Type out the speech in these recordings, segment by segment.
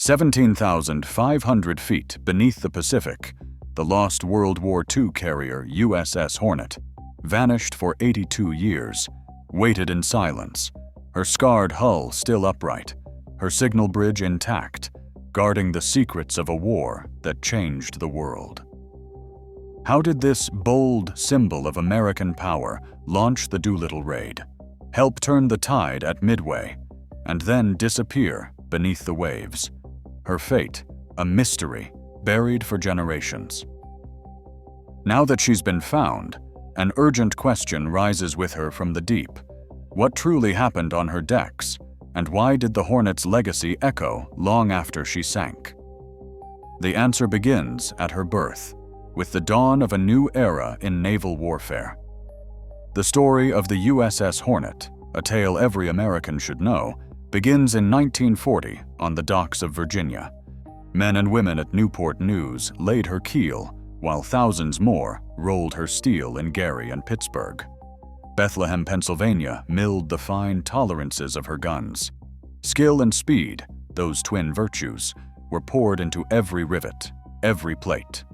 17,500 feet beneath the Pacific, the lost World War II carrier USS Hornet vanished for 82 years, waited in silence, her scarred hull still upright, her signal bridge intact, guarding the secrets of a war that changed the world. How did this bold symbol of American power launch the Doolittle raid, help turn the tide at Midway, and then disappear beneath the waves? Her fate, a mystery buried for generations. Now that she's been found, an urgent question rises with her from the deep. What truly happened on her decks, and why did the Hornet's legacy echo long after she sank? The answer begins at her birth, with the dawn of a new era in naval warfare. The story of the USS Hornet, a tale every American should know, begins in 1940 on the docks of Virginia. Men and women at Newport News laid her keel, while thousands more rolled her steel in Gary and Pittsburgh. Bethlehem, Pennsylvania milled the fine tolerances of her guns. Skill and speed, those twin virtues, were poured into every rivet, every plate.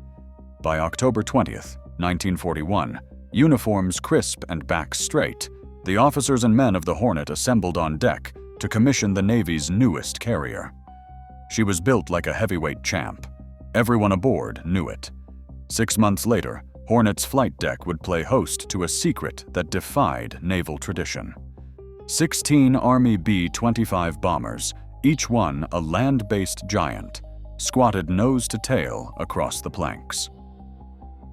By October 20th, 1941, uniforms crisp and backs straight, the officers and men of the Hornet assembled on deck to commission the Navy's newest carrier. She was built like a heavyweight champ. Everyone aboard knew it. 6 months later, Hornet's flight deck would play host to a secret that defied naval tradition. 16 Army B-25 bombers, each one a land-based giant, squatted nose to tail across the planks.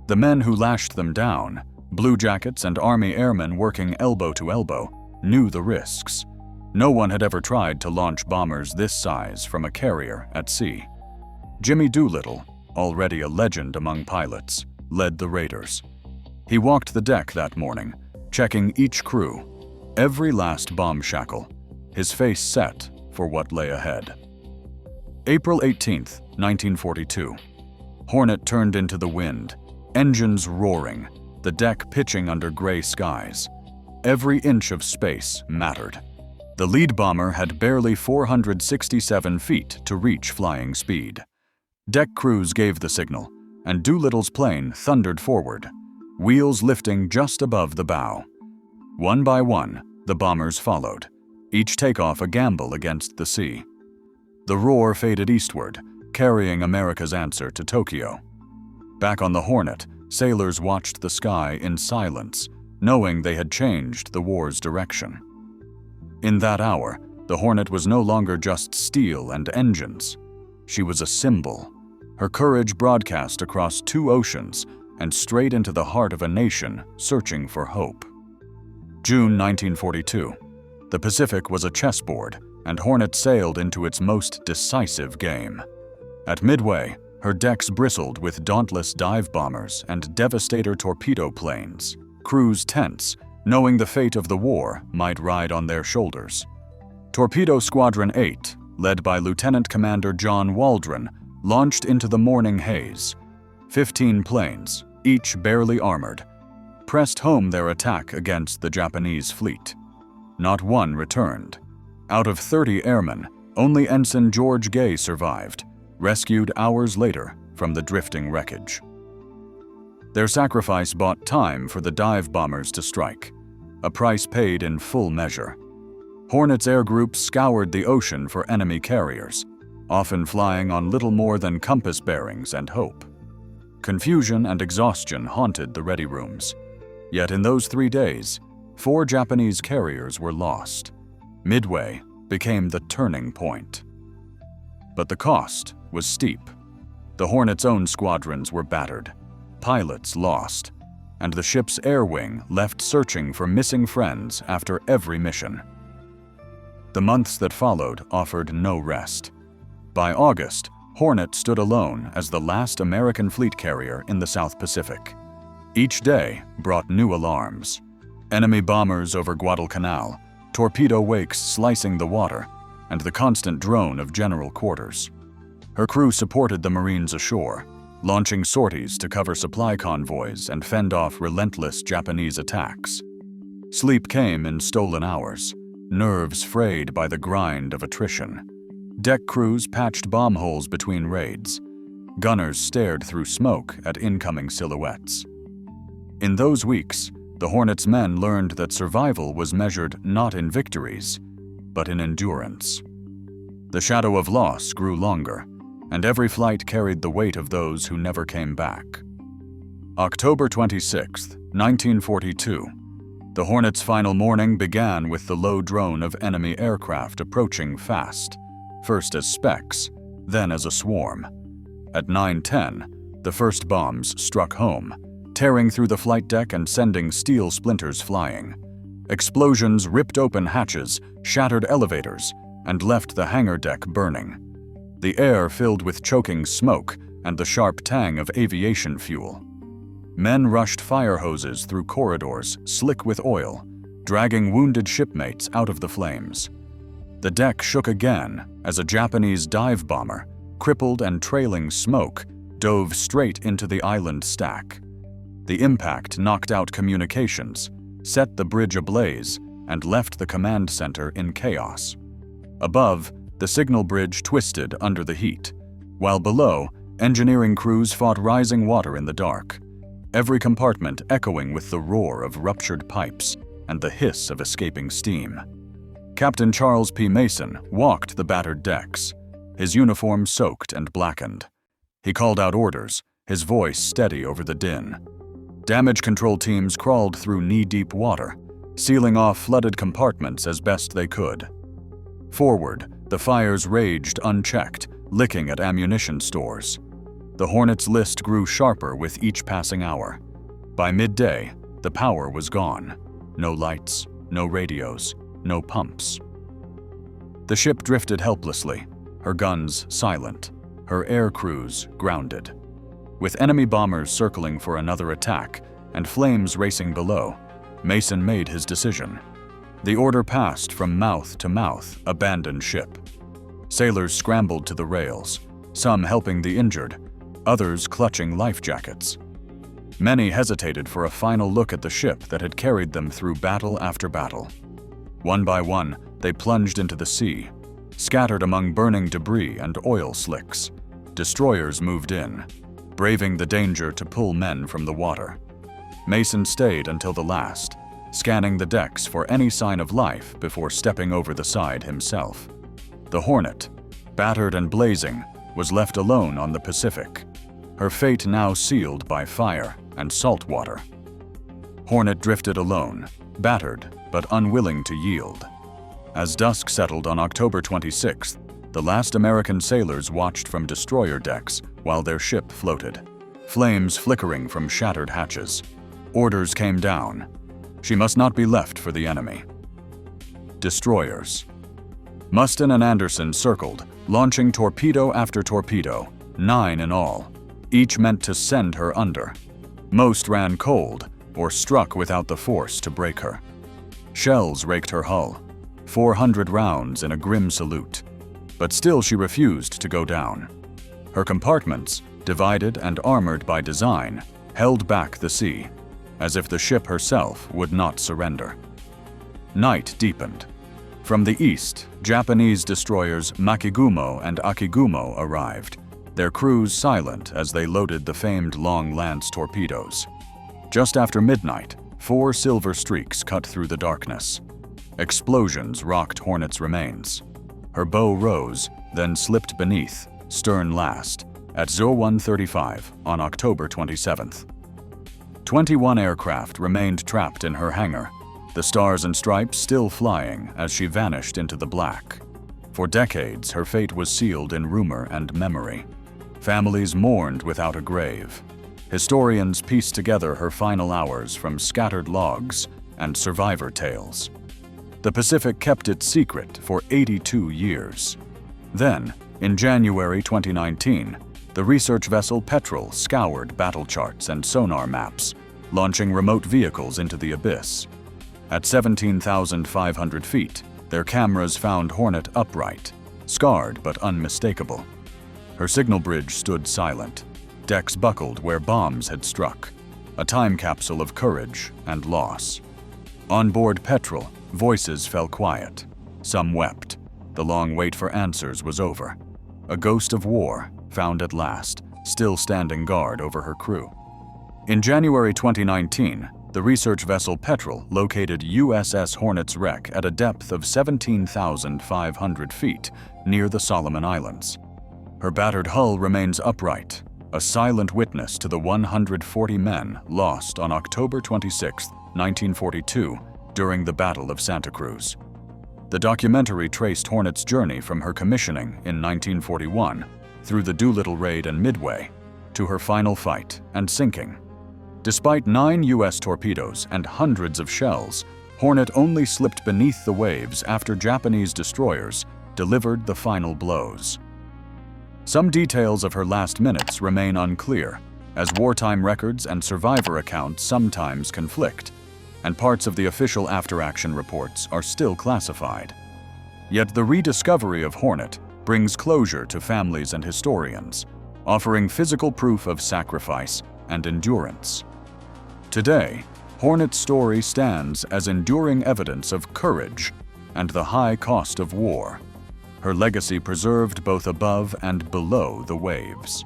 The men who lashed them down, Blue Jackets and Army airmen working elbow to elbow, knew the risks. No one had ever tried to launch bombers this size from a carrier at sea. Jimmy Doolittle, already a legend among pilots, led the raiders. He walked the deck that morning, checking each crew, every last bomb shackle, his face set for what lay ahead. April 18th, 1942. Hornet turned into the wind, engines roaring, the deck pitching under gray skies. Every inch of space mattered. The lead bomber had barely 467 feet to reach flying speed. Deck crews gave the signal, and Doolittle's plane thundered forward, wheels lifting just above the bow. One by one, the bombers followed, each takeoff a gamble against the sea. The roar faded eastward, carrying America's answer to Tokyo. Back on the Hornet, sailors watched the sky in silence, knowing they had changed the war's direction. In that hour, the Hornet was no longer just steel and engines. She was a symbol. Her courage broadcast across 2 oceans and straight into the heart of a nation searching for hope. June 1942. The Pacific was a chessboard, and Hornet sailed into its most decisive game. At Midway, her decks bristled with dauntless dive bombers and devastator torpedo planes, crews tense, knowing the fate of the war might ride on their shoulders. Torpedo Squadron 8, led by Lieutenant Commander John Waldron, launched into the morning haze. 15 planes, each barely armored, pressed home their attack against the Japanese fleet. Not one returned. Out of 30 airmen, only Ensign George Gay survived, rescued hours later from the drifting wreckage. Their sacrifice bought time for the dive bombers to strike, a price paid in full measure. Hornet's air group scoured the ocean for enemy carriers, often flying on little more than compass bearings and hope. Confusion and exhaustion haunted the ready rooms. Yet in those 3 days, 4 Japanese carriers were lost. Midway became the turning point. But the cost was steep. The Hornet's own squadrons were battered, pilots lost, and the ship's air wing left searching for missing friends after every mission. The months that followed offered no rest. By August, Hornet stood alone as the last American fleet carrier in the South Pacific. Each day brought new alarms. Enemy bombers over Guadalcanal, torpedo wakes slicing the water, and the constant drone of general quarters. Her crew supported the Marines ashore, launching sorties to cover supply convoys and fend off relentless Japanese attacks. Sleep came in stolen hours, nerves frayed by the grind of attrition. Deck crews patched bomb holes between raids. Gunners stared through smoke at incoming silhouettes. In those weeks, the Hornet's men learned that survival was measured not in victories, but in endurance. The shadow of loss grew longer, and every flight carried the weight of those who never came back. October 26, 1942. The Hornet's final morning began with the low drone of enemy aircraft approaching fast, first as specks, then as a swarm. At 9:10, the first bombs struck home, tearing through the flight deck and sending steel splinters flying. Explosions ripped open hatches, shattered elevators, and left the hangar deck burning. The air filled with choking smoke and the sharp tang of aviation fuel. Men rushed fire hoses through corridors slick with oil, dragging wounded shipmates out of the flames. The deck shook again as a Japanese dive bomber, crippled and trailing smoke, dove straight into the island stack. The impact knocked out communications, set the bridge ablaze, and left the command center in chaos. Above, the signal bridge twisted under the heat, while below, engineering crews fought rising water in the dark, every compartment echoing with the roar of ruptured pipes and the hiss of escaping steam. Captain Charles P. Mason walked the battered decks, his uniform soaked and blackened. He called out orders, his voice steady over the din. Damage control teams crawled through knee-deep water, sealing off flooded compartments as best they could. Forward, the fires raged unchecked, licking at ammunition stores. The Hornet's list grew sharper with each passing hour. By midday, the power was gone. No lights, no radios, no pumps. The ship drifted helplessly, her guns silent, her air crews grounded. With enemy bombers circling for another attack and flames racing below, Mason made his decision. The order passed from mouth to mouth, abandon ship. Sailors scrambled to the rails, some helping the injured, others clutching life jackets. Many hesitated for a final look at the ship that had carried them through battle after battle. One by one, they plunged into the sea, scattered among burning debris and oil slicks. Destroyers moved in, braving the danger to pull men from the water. Mason stayed until the last, scanning the decks for any sign of life before stepping over the side himself. The Hornet, battered and blazing, was left alone on the Pacific, her fate now sealed by fire and salt water. Hornet drifted alone, battered but unwilling to yield. As dusk settled on October 26th, the last American sailors watched from destroyer decks while their ship floated, flames flickering from shattered hatches. Orders came down. She must not be left for the enemy. Destroyers. Mustin and Anderson circled, launching torpedo after torpedo, 9 in all, each meant to send her under. Most ran cold or struck without the force to break her. Shells raked her hull, 400 rounds in a grim salute. But still she refused to go down. Her compartments, divided and armored by design, held back the sea, as if the ship herself would not surrender. Night deepened. From the east, Japanese destroyers Makigumo and Akigumo arrived, their crews silent as they loaded the famed Long Lance torpedoes. Just after midnight, 4 silver streaks cut through the darkness. Explosions rocked Hornet's remains. Her bow rose, then slipped beneath, stern last, at 01:35 on October 27th. 21 aircraft remained trapped in her hangar, the stars and stripes still flying as she vanished into the black. For decades, her fate was sealed in rumor and memory. Families mourned without a grave. Historians pieced together her final hours from scattered logs and survivor tales. The Pacific kept it secret for 82 years. Then, in January 2019, the research vessel Petrel scoured battle charts and sonar maps, launching remote vehicles into the abyss. At 17,500 feet, their cameras found Hornet upright, scarred but unmistakable. Her signal bridge stood silent, decks buckled where bombs had struck, a time capsule of courage and loss. On board Petrel, voices fell quiet. Some wept. The long wait for answers was over. A ghost of war, found at last, still standing guard over her crew. In January 2019, the research vessel Petrel located USS Hornet's wreck at a depth of 17,500 feet near the Solomon Islands. Her battered hull remains upright, a silent witness to the 140 men lost on October 26, 1942, during the Battle of Santa Cruz. The documentary traced Hornet's journey from her commissioning in 1941 through the Doolittle raid and Midway to her final fight and sinking. Despite 9 U.S. torpedoes and hundreds of shells, Hornet only slipped beneath the waves after Japanese destroyers delivered the final blows. Some details of her last minutes remain unclear, as wartime records and survivor accounts sometimes conflict, and parts of the official after-action reports are still classified. Yet the rediscovery of Hornet brings closure to families and historians, offering physical proof of sacrifice and endurance. Today, Hornet's story stands as enduring evidence of courage and the high cost of war, her legacy preserved both above and below the waves.